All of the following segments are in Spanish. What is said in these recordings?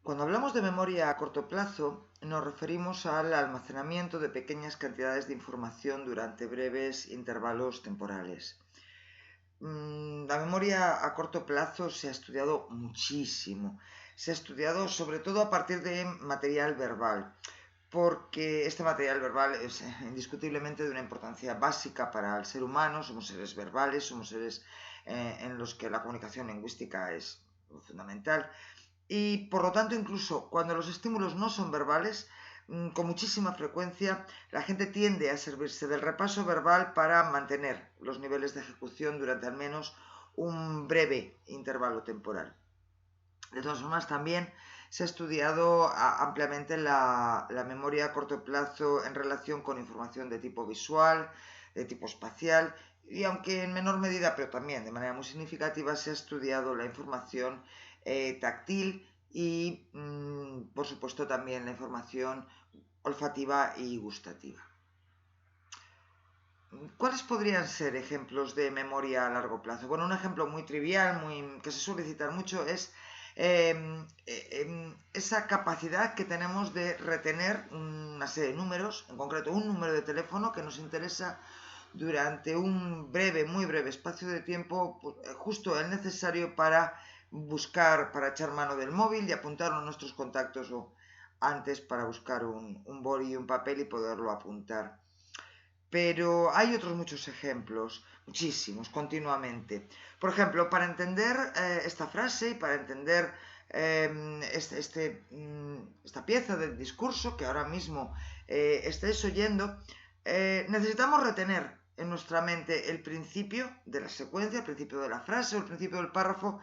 Cuando hablamos de memoria a corto plazo, nos referimos al almacenamiento de pequeñas cantidades de información durante breves intervalos temporales. La memoria a corto plazo se ha estudiado muchísimo. Se ha estudiado sobre todo a partir de material verbal, porque este material verbal es indiscutiblemente de una importancia básica para el ser humano. Somos seres verbales, somos seres en los que la comunicación lingüística es fundamental. Y por lo tanto, incluso cuando los estímulos no son verbales, con muchísima frecuencia la gente tiende a servirse del repaso verbal para mantener los niveles de ejecución durante al menos un breve intervalo temporal. De todas formas, también se ha estudiado ampliamente la memoria a corto plazo en relación con información de tipo visual, de tipo espacial, y aunque en menor medida, pero también de manera muy significativa, se ha estudiado la información táctil y, por supuesto, también la información olfativa y gustativa. ¿Cuáles podrían ser ejemplos de memoria a largo plazo? Bueno, un ejemplo muy trivial, que se suele citar mucho, es esa capacidad que tenemos de retener una serie de números, en concreto un número de teléfono que nos interesa durante un breve, muy breve espacio de tiempo, justo el necesario para buscar, para echar mano del móvil y apuntarlo a nuestros contactos, o antes para buscar un boli y un papel y poderlo apuntar. Pero hay otros muchos ejemplos, muchísimos, continuamente. Por ejemplo, para entender esta frase y para entender esta pieza del discurso que ahora mismo estáis oyendo, necesitamos retener en nuestra mente el principio de la secuencia, el principio de la frase o el principio del párrafo,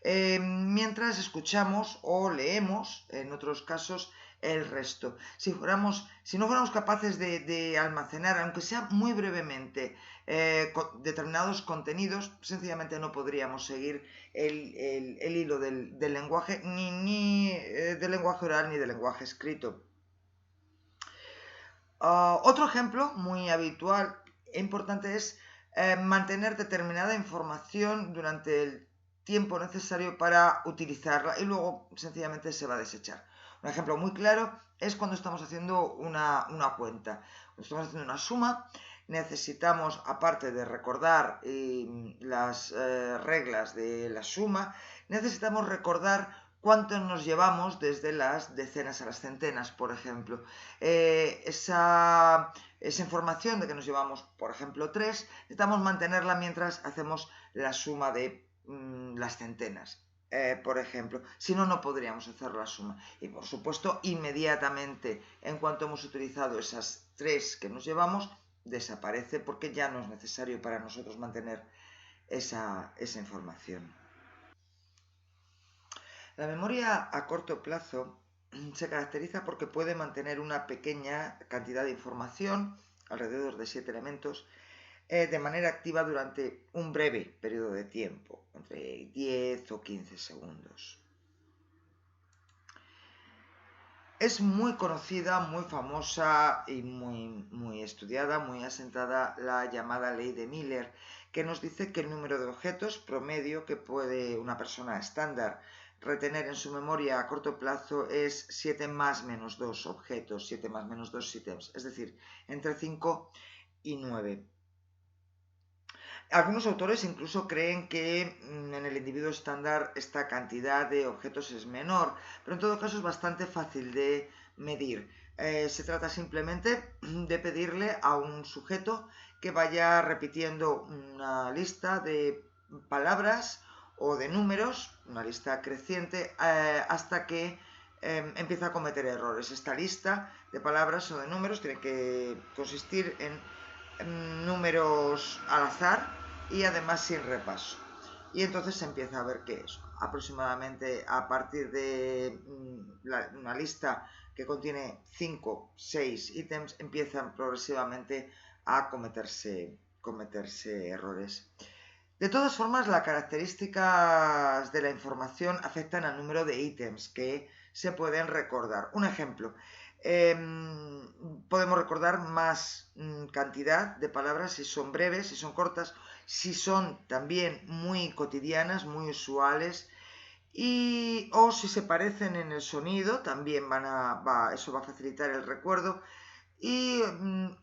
mientras escuchamos o leemos, en otros casos, el resto. Si no fuéramos capaces de almacenar, aunque sea muy brevemente, determinados contenidos, sencillamente no podríamos seguir el hilo del lenguaje, ni del lenguaje oral ni del lenguaje escrito. Otro ejemplo muy habitual e importante es mantener determinada información durante el tiempo necesario para utilizarla y luego sencillamente se va a desechar. Un ejemplo muy claro es cuando estamos haciendo una cuenta. Cuando estamos haciendo una suma, necesitamos, aparte de recordar las reglas de la suma, necesitamos recordar cuánto nos llevamos desde las decenas a las centenas, por ejemplo. Esa información de que nos llevamos, por ejemplo, 3, necesitamos mantenerla mientras hacemos la suma de las centenas. Por ejemplo, si no, no podríamos hacer la suma. Y por supuesto, inmediatamente, en cuanto hemos utilizado esas 3 que nos llevamos, desaparece porque ya no es necesario para nosotros mantener esa información. La memoria a corto plazo se caracteriza porque puede mantener una pequeña cantidad de información, alrededor de 7 elementos, de manera activa durante un breve periodo de tiempo, entre 10 o 15 segundos. Es muy conocida, muy famosa y muy estudiada, muy asentada la llamada ley de Miller, que nos dice que el número de objetos promedio que puede una persona estándar retener en su memoria a corto plazo es 7 más menos 2 objetos, 7 más menos 2 ítems, es decir, entre 5 y 9. Algunos autores incluso creen que en el individuo estándar esta cantidad de objetos es menor, pero en todo caso es bastante fácil de medir. Se trata simplemente de pedirle a un sujeto que vaya repitiendo una lista de palabras o de números, una lista creciente, hasta que empieza a cometer errores. Esta lista de palabras o de números tiene que consistir en números al azar y además sin repaso. Y entonces se empieza a ver qué es. Aproximadamente a partir de una lista que contiene 5, 6 ítems, empiezan progresivamente a cometerse errores. De todas formas, las características de la información afectan al número de ítems que se pueden recordar. Un ejemplo, podemos recordar más cantidad de palabras si son breves, si son cortas, si son también muy cotidianas, muy usuales, o si se parecen en el sonido, también eso va a facilitar el recuerdo. Y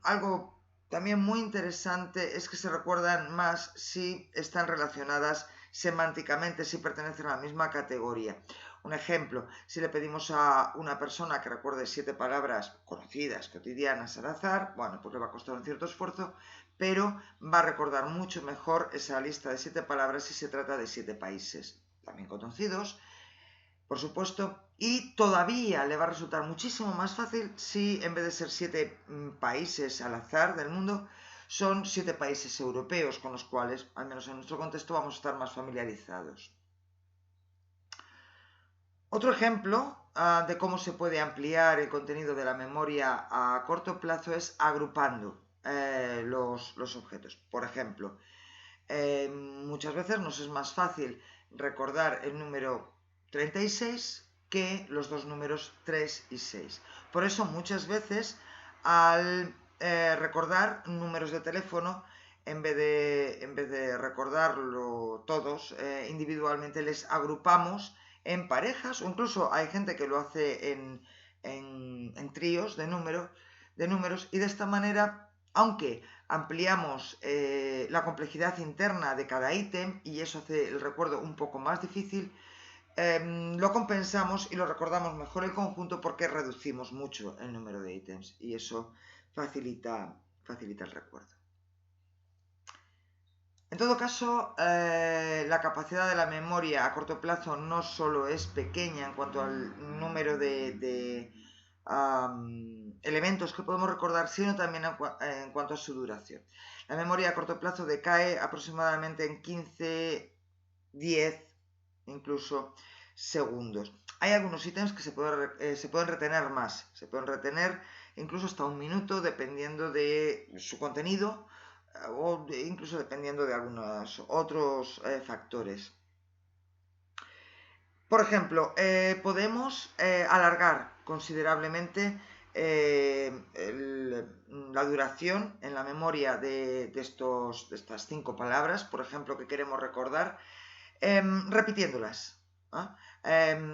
algo también muy interesante es que se recuerdan más si están relacionadas semánticamente, si pertenecen a la misma categoría. Un ejemplo, si le pedimos a una persona que recuerde 7 palabras conocidas, cotidianas al azar, bueno, pues le va a costar un cierto esfuerzo, pero va a recordar mucho mejor esa lista de 7 palabras si se trata de 7 países también conocidos, por supuesto, y todavía le va a resultar muchísimo más fácil si en vez de ser 7 países al azar del mundo, son 7 países europeos con los cuales, al menos en nuestro contexto, vamos a estar más familiarizados. Otro ejemplo de cómo se puede ampliar el contenido de la memoria a corto plazo es agrupando los objetos. Por ejemplo, muchas veces nos es más fácil recordar el número 36 que los dos números 3 y 6. Por eso muchas veces al recordar números de teléfono, en vez de recordarlo todos individualmente, les agrupamos en parejas, o incluso hay gente que lo hace en tríos de números, y de esta manera, aunque ampliamos la complejidad interna de cada ítem y eso hace el recuerdo un poco más difícil, lo compensamos y lo recordamos mejor el conjunto porque reducimos mucho el número de ítems y eso facilita el recuerdo. En todo caso, la capacidad de la memoria a corto plazo no solo es pequeña en cuanto al número de elementos que podemos recordar, sino también en cuanto a su duración. La memoria a corto plazo decae aproximadamente en 15, 10, incluso segundos. Hay algunos ítems que se pueden retener más, se pueden retener incluso hasta un minuto dependiendo de su contenido o incluso dependiendo de algunos otros factores. Por ejemplo, podemos alargar considerablemente la duración en la memoria de estas 5 palabras, por ejemplo, que queremos recordar, repitiéndolas.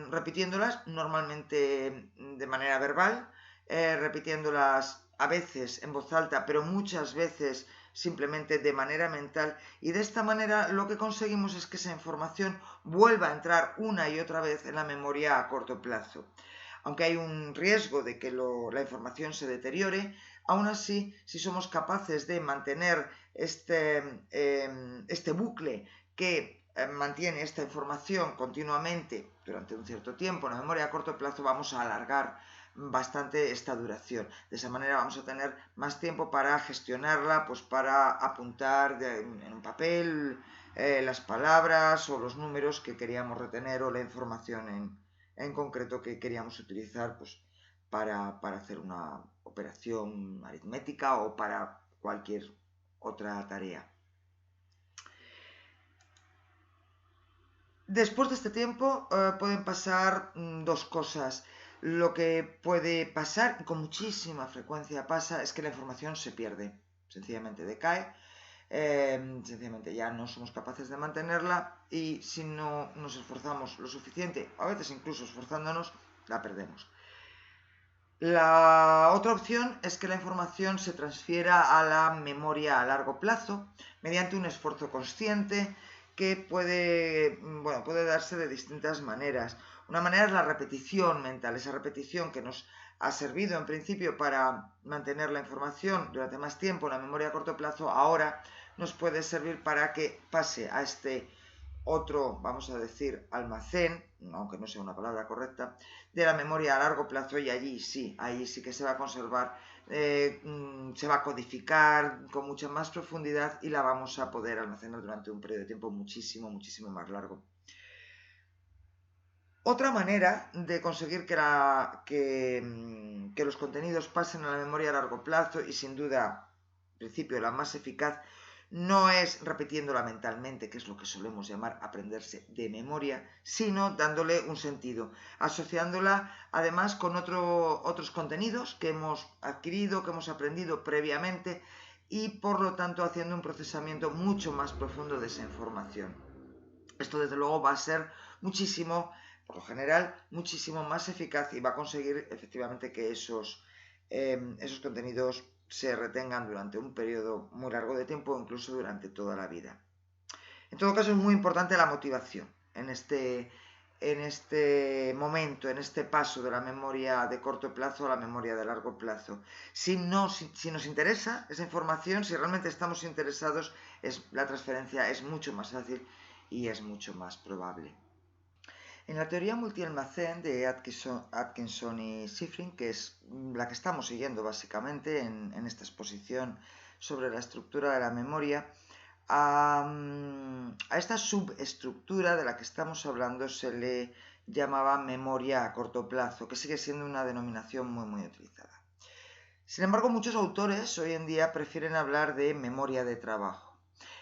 Repitiéndolas normalmente de manera verbal, repitiéndolas a veces en voz alta, pero muchas veces simplemente de manera mental, y de esta manera lo que conseguimos es que esa información vuelva a entrar una y otra vez en la memoria a corto plazo. Aunque hay un riesgo de que la información se deteriore, aún así, si somos capaces de mantener este bucle que mantiene esta información continuamente durante un cierto tiempo en la memoria a corto plazo, vamos a alargar bastante esta duración. De esa manera vamos a tener más tiempo para gestionarla, pues para apuntar en un papel las palabras o los números que queríamos retener o la información en concreto que queríamos utilizar pues, para hacer una operación aritmética o para cualquier otra tarea. Después de este tiempo pueden pasar dos cosas. Lo que puede pasar, y con muchísima frecuencia pasa, es que la información se pierde, sencillamente decae, sencillamente ya no somos capaces de mantenerla y si no nos esforzamos lo suficiente, a veces incluso esforzándonos, la perdemos. La otra opción es que la información se transfiera a la memoria a largo plazo mediante un esfuerzo consciente que puede darse de distintas maneras. Una manera es la repetición mental, esa repetición que nos ha servido en principio para mantener la información durante más tiempo en la memoria a corto plazo, ahora nos puede servir para que pase a este otro, vamos a decir, almacén, aunque no sea una palabra correcta, de la memoria a largo plazo y ahí sí que se va a conservar, se va a codificar con mucha más profundidad y la vamos a poder almacenar durante un periodo de tiempo muchísimo más largo. Otra manera de conseguir que los contenidos pasen a la memoria a largo plazo y sin duda, en principio, la más eficaz, no es repitiéndola mentalmente, que es lo que solemos llamar aprenderse de memoria, sino dándole un sentido, asociándola además con otros contenidos que hemos adquirido, que hemos aprendido previamente y por lo tanto haciendo un procesamiento mucho más profundo de esa información. Esto desde luego va a ser muchísimo, por lo general, muchísimo más eficaz y va a conseguir efectivamente que esos contenidos se retengan durante un periodo muy largo de tiempo o incluso durante toda la vida. En todo caso, es muy importante la motivación en este momento, en este paso de la memoria de corto plazo a la memoria de largo plazo. Si nos interesa esa información, si realmente estamos interesados, la transferencia es mucho más fácil y es mucho más probable. En la teoría multialmacén de Atkinson y Shiffrin, que es la que estamos siguiendo básicamente en esta exposición sobre la estructura de la memoria, a esta subestructura de la que estamos hablando se le llamaba memoria a corto plazo, que sigue siendo una denominación muy utilizada. Sin embargo, muchos autores hoy en día prefieren hablar de memoria de trabajo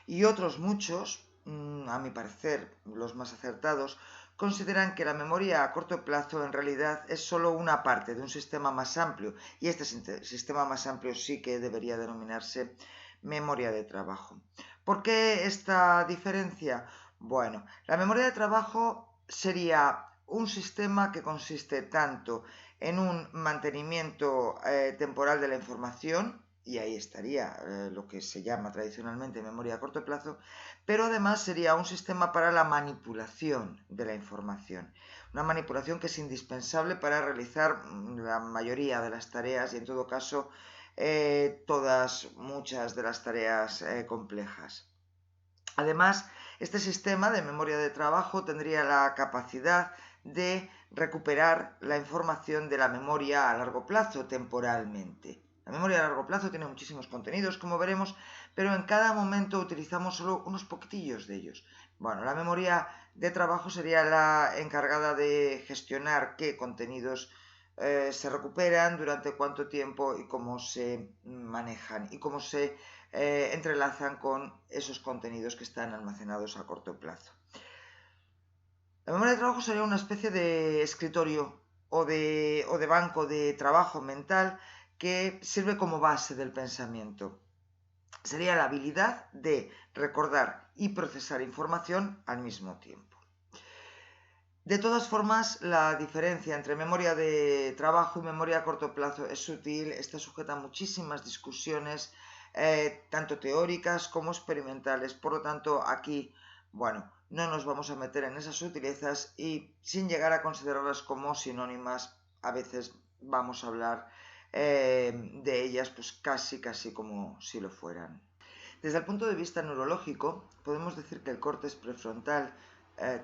y otros muchos, a mi parecer los más acertados, consideran que la memoria a corto plazo en realidad es solo una parte de un sistema más amplio y este sistema más amplio sí que debería denominarse memoria de trabajo. ¿Por qué esta diferencia? Bueno, la memoria de trabajo sería un sistema que consiste tanto en un mantenimiento temporal de la información, y ahí estaría lo que se llama tradicionalmente memoria a corto plazo, pero además sería un sistema para la manipulación de la información. Una manipulación que es indispensable para realizar la mayoría de las tareas y en todo caso muchas de las tareas complejas. Además, este sistema de memoria de trabajo tendría la capacidad de recuperar la información de la memoria a largo plazo temporalmente. La memoria a largo plazo tiene muchísimos contenidos, como veremos, pero en cada momento utilizamos solo unos poquitillos de ellos. Bueno, la memoria de trabajo sería la encargada de gestionar qué contenidos se recuperan, durante cuánto tiempo y cómo se manejan y cómo se entrelazan con esos contenidos que están almacenados a corto plazo. La memoria de trabajo sería una especie de escritorio o de banco de trabajo mental que sirve como base del pensamiento. Sería la habilidad de recordar y procesar información al mismo tiempo. De todas formas, la diferencia entre memoria de trabajo y memoria a corto plazo es sutil, está sujeta a muchísimas discusiones, tanto teóricas como experimentales. Por lo tanto, aquí, bueno, no nos vamos a meter en esas sutilezas y sin llegar a considerarlas como sinónimas, a veces vamos a hablar de ellas pues casi como si lo fueran. Desde el punto de vista neurológico, podemos decir que el córtex prefrontal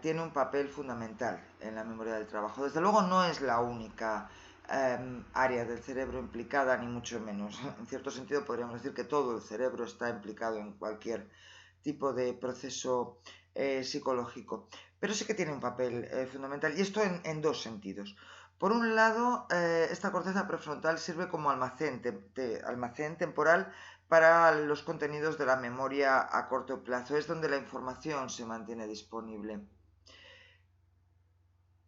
tiene un papel fundamental en la memoria del trabajo. Desde luego no es la única área del cerebro implicada, ni mucho menos. En cierto sentido podríamos decir que todo el cerebro está implicado en cualquier tipo de proceso psicológico. Pero sí que tiene un papel fundamental, y esto en dos sentidos. Por un lado, esta corteza prefrontal sirve como almacén temporal para los contenidos de la memoria a corto plazo. Es donde la información se mantiene disponible.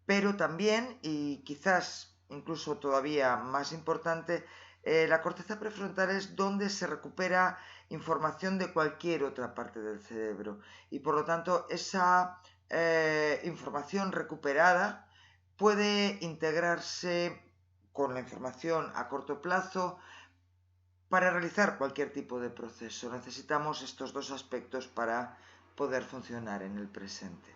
Pero también, y quizás incluso todavía más importante, la corteza prefrontal es donde se recupera información de cualquier otra parte del cerebro. Y por lo tanto, esa información recuperada puede integrarse con la información a corto plazo para realizar cualquier tipo de proceso. Necesitamos estos dos aspectos para poder funcionar en el presente.